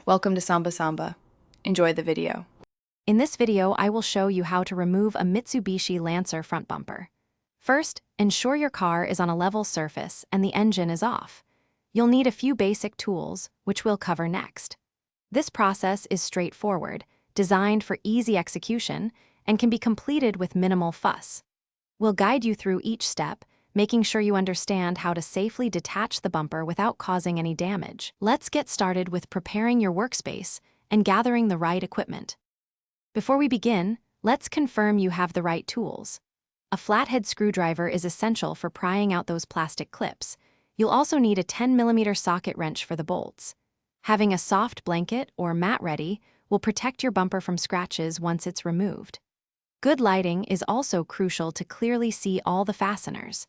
Welcome to Samba Samba. Enjoy the video. In this video, I will show you how to remove a Mitsubishi Lancer front bumper. First, ensure your car is on a level surface and the engine is off. You'll need a few basic tools, which we'll cover next. This process is straightforward, designed for easy execution, and can be completed with minimal fuss. We'll guide you through each step, making sure you understand how to safely detach the bumper without causing any damage. Let's get started with preparing your workspace and gathering the right equipment. Before we begin, let's confirm you have the right tools. A flathead screwdriver is essential for prying out those plastic clips. You'll also need a 10mm socket wrench for the bolts. Having a soft blanket or mat ready will protect your bumper from scratches once it's removed. Good lighting is also crucial to clearly see all the fasteners.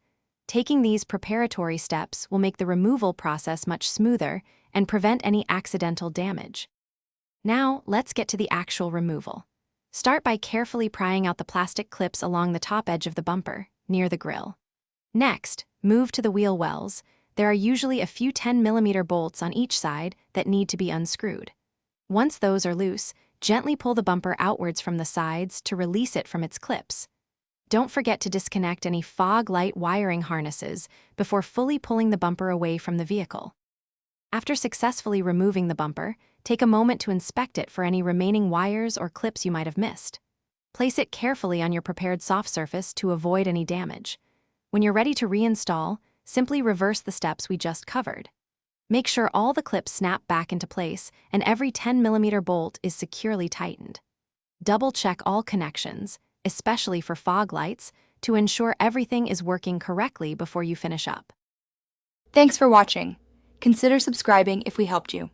Taking these preparatory steps will make the removal process much smoother and prevent any accidental damage. Now, let's get to the actual removal. Start by carefully prying out the plastic clips along the top edge of the bumper, near the grille. Next, move to the wheel wells. There are usually a few 10mm bolts on each side that need to be unscrewed. Once those are loose, gently pull the bumper outwards from the sides to release it from its clips. Don't forget to disconnect any fog light wiring harnesses before fully pulling the bumper away from the vehicle. After successfully removing the bumper, take a moment to inspect it for any remaining wires or clips you might have missed. Place it carefully on your prepared soft surface to avoid any damage. When you're ready to reinstall, simply reverse the steps we just covered. Make sure all the clips snap back into place and every 10mm bolt is securely tightened. Double-check all connections, especially for fog lights, to ensure everything is working correctly before you finish up. Thanks for watching. Consider subscribing if we helped you.